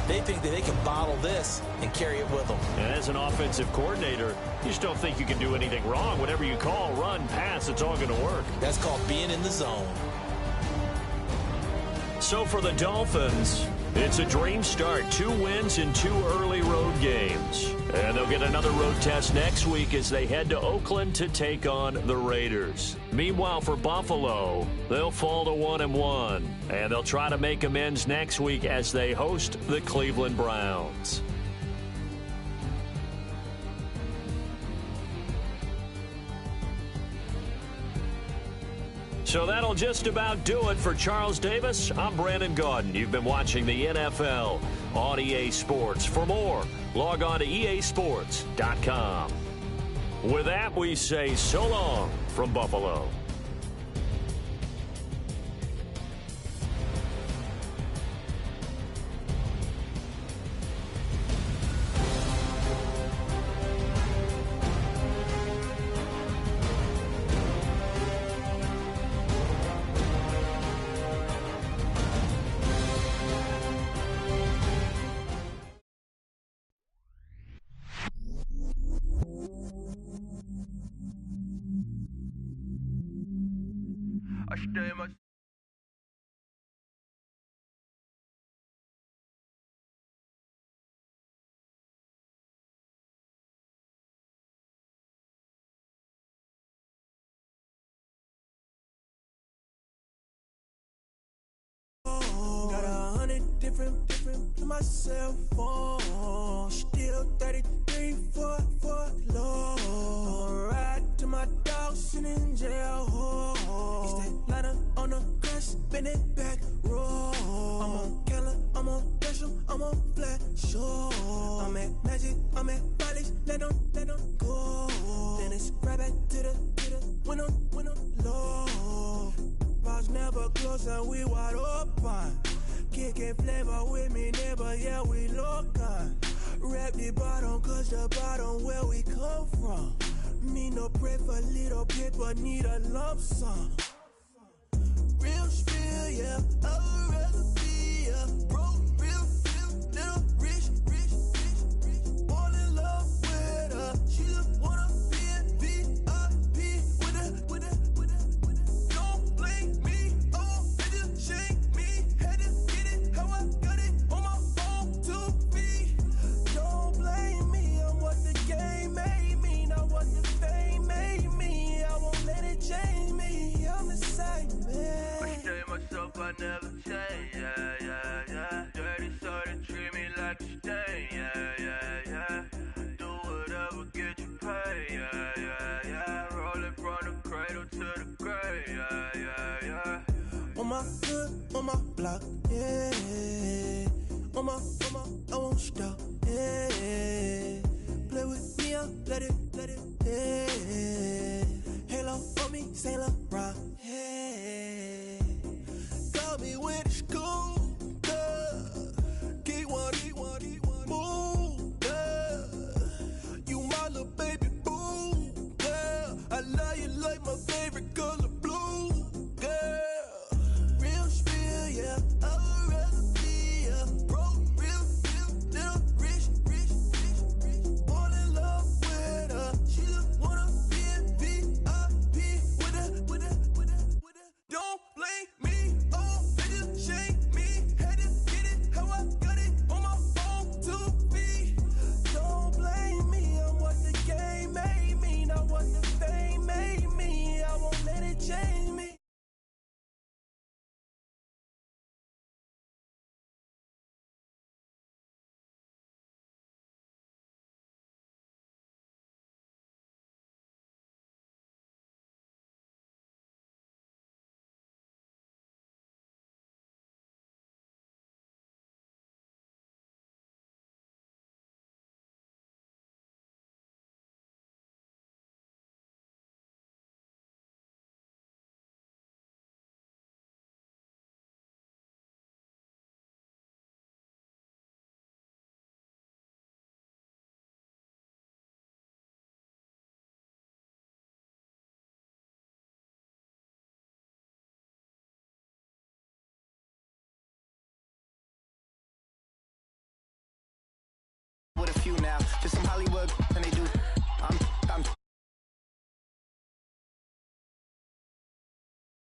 They think that they can bottle this and carry it with them. And as an offensive coordinator, you just don't think you can do anything wrong. Whatever you call, run, pass, it's all going to work. That's called being in the zone. So for the Dolphins, it's a dream start. 2 wins in 2 early road games. And they'll get another road test next week as they head to Oakland to take on the Raiders. Meanwhile, for Buffalo, they'll fall to 1-1. And they'll try to make amends next week as they host the Cleveland Browns. So that'll just about do it for Charles Davis. I'm Brandon Gaudin. You've been watching the NFL on EA Sports. For more, log on to easports.com. With that, we say so long from Buffalo. I stay in my Got 100 different to my cell phone. Still 33 for low. I'ma ride to my dog sitting in jail. East Atlanta on the grass, spin it back, roll. I'm on Keller, I'm on Gresham, I'm on Flat Shore. I'm at Magic, I'm at Follies, let them go. Then it's right back to the window low. Bars never close and we wide open. Kicking flavor with me, neighbor, yeah, we local. Rap the bottom, cause the bottom where we come from. Me no pray for little paper, need a lump sum. Real spill, yeah, I would rather be a broke, real little rich. Fall in love with her, she just wanna be a VIP with her. Don't blame me, oh, bitch, shame me. Had to get it, how I got it on my phone to be. Don't blame me, I'm what the game made me, not what the fame made me. I won't let it change me, I'm the same man. I stay myself, I never change, yeah. Dirty sort of treat me like a stain, yeah. Do whatever, get you paid, yeah. Rolling from the cradle to the grave, yeah. On my hood, on my block, yeah. On my, I won't stop, yeah. Play with me, I'll let it, yeah. Halo on me, Saint Laurent, yeah. Got me with the school, Keep one, move, yeah. You my little baby boo, yeah. I love you like my favorite color blue, girl. Real spill, yeah. I would rather be a broke, real little rich. Fall in love with her, she just wanna be a VIP with her. Don't blame me, oh, bitch, shame me. Had to get it, how I got it on my phone to be. Don't blame me, I'm what the game made me, not what the fame made me. I won't let it change me. With a few now, just some Hollywood